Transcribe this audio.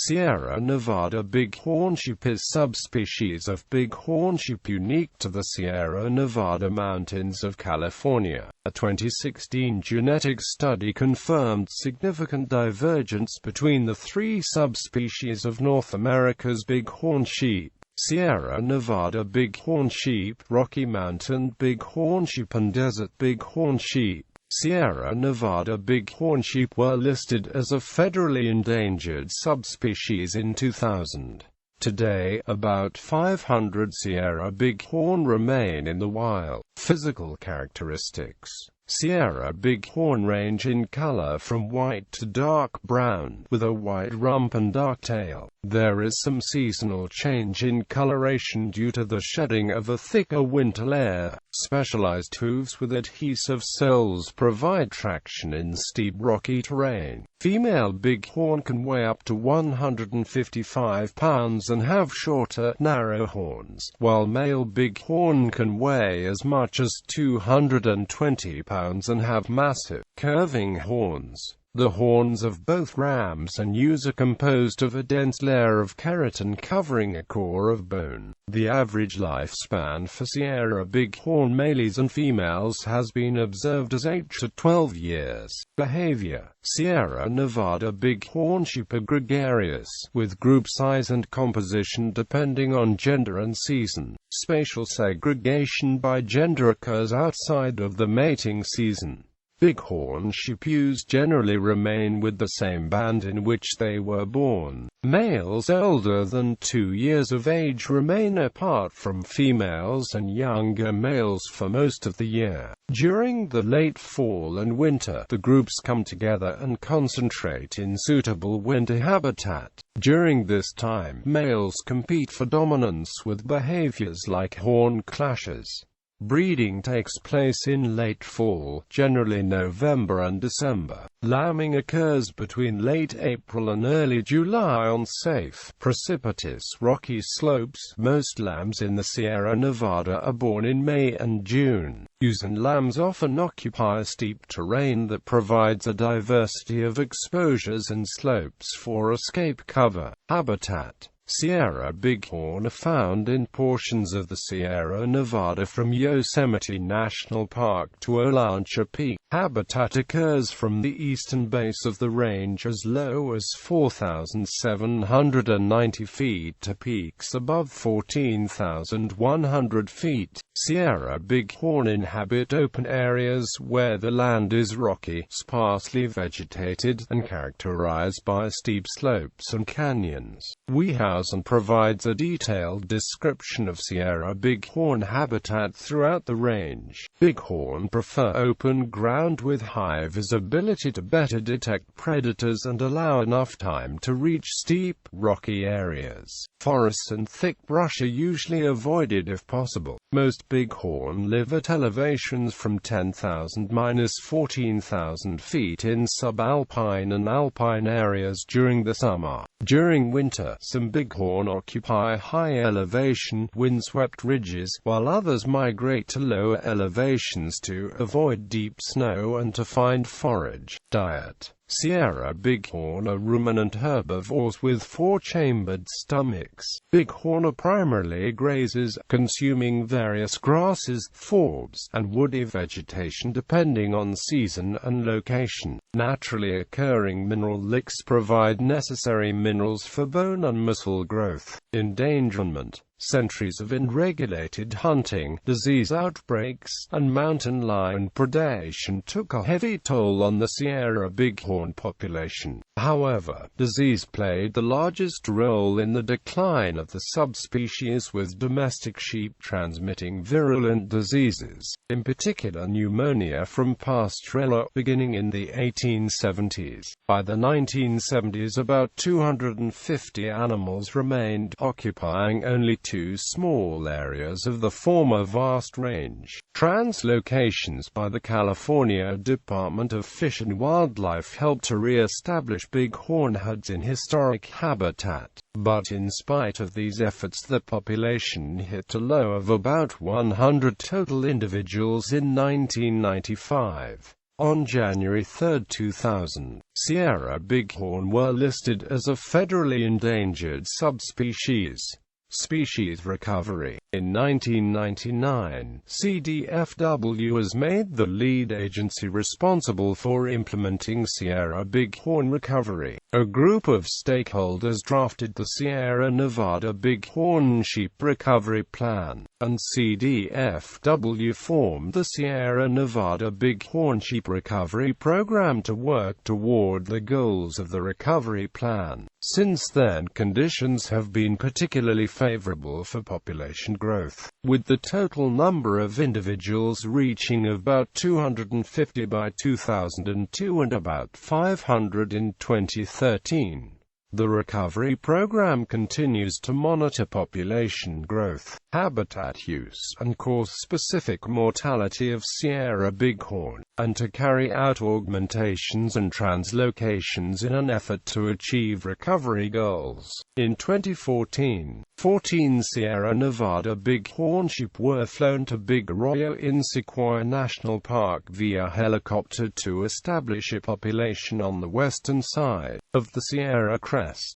Sierra Nevada bighorn sheep is subspecies of bighorn sheep unique to the Sierra Nevada mountains of California. A 2016 genetic study confirmed significant divergence between the three subspecies of North America's bighorn sheep: Sierra Nevada bighorn sheep, Rocky Mountain bighorn sheep, and desert bighorn sheep. Sierra Nevada bighorn sheep were listed as a federally endangered subspecies in 2000. Today, about 500 Sierra bighorn remain in the wild. Physical characteristics: Sierra bighorn range in color from white to dark brown, with a white rump and dark tail. There is some seasonal change in coloration due to the shedding of a thicker winter layer. Specialized hooves with adhesive soles provide traction in steep rocky terrain. Female bighorn can weigh up to 155 pounds and have shorter, narrow horns, while male bighorn can weigh as much as 220 pounds and have massive, curving horns. The horns of both rams and ewes are composed of a dense layer of keratin covering a core of bone. The average lifespan for Sierra bighorn males and females has been observed as 8 to 12 years. Behavior: Sierra Nevada bighorn sheep are gregarious, with group size and composition depending on gender and season. Spatial segregation by gender occurs outside of the mating season. Bighorn sheep ewes generally remain with the same band in which they were born. Males older than 2 years of age remain apart from females and younger males for most of the year. During the late fall and winter, the groups come together and concentrate in suitable winter habitat. During this time, males compete for dominance with behaviors like horn clashes. Breeding takes place in late fall, generally November and December. Lambing occurs between late April and early July on safe, precipitous rocky slopes. Most lambs in the Sierra Nevada are born in May and June. Ewes and lambs often occupy steep terrain that provides a diversity of exposures and slopes for escape cover. Habitat: Sierra bighorn are found in portions of the Sierra Nevada from Yosemite National Park to Olancha Peak. Habitat occurs from the eastern base of the range as low as 4,790 feet to peaks above 14,100 feet. Sierra bighorn inhabit open areas where the land is rocky, sparsely vegetated, and characterized by steep slopes and canyons. Weyerhaeusen provides a detailed description of Sierra bighorn habitat throughout the range. Bighorn prefer open ground with high visibility to better detect predators and allow enough time to reach steep, rocky areas. Forests and thick brush are usually avoided if possible. Most bighorn live at elevations from 10,000 to 14,000 feet in subalpine and alpine areas during the summer. During winter, some bighorn occupy high elevation, windswept ridges, while others migrate to lower elevations to avoid deep snow and to find forage. Diet: Sierra bighorn are ruminant herbivores with four-chambered stomachs. Bighorn are primarily grazers, consuming various grasses, forbs, and woody vegetation depending on season and location. Naturally occurring mineral licks provide necessary minerals for bone and muscle growth. Endangerment: centuries of unregulated hunting, disease outbreaks, and mountain lion predation took a heavy toll on the Sierra bighorn population. However, disease played the largest role in the decline of the subspecies, with domestic sheep transmitting virulent diseases, in particular pneumonia from Pasteurella, beginning in the 1870s. By the 1970s, about 250 animals remained, occupying only two small areas of the former vast range. Translocations by the California Department of Fish and Wildlife helped to re-establish bighorn herds in historic habitat. But in spite of these efforts, the population hit a low of about 100 total individuals in 1995. On January 3, 2000, Sierra Bighorn were listed as a federally endangered subspecies. Species recovery. In 1999, CDFW was made the lead agency responsible for implementing Sierra Bighorn recovery. A group of stakeholders drafted the Sierra Nevada Bighorn Sheep Recovery Plan, and CDFW formed the Sierra Nevada Bighorn Sheep Recovery Program to work toward the goals of the recovery plan. Since then, conditions have been particularly favorable for population growth, with the total number of individuals reaching about 250 by 2002 and about 500 in 2013. The recovery program continues to monitor population growth, habitat use, and cause-specific mortality of Sierra Bighorn, and to carry out augmentations and translocations in an effort to achieve recovery goals. In 2014, 14 Sierra Nevada Bighorn sheep were flown to Big Arroyo in Sequoia National Park via helicopter to establish a population on the western side of the Sierra Crest.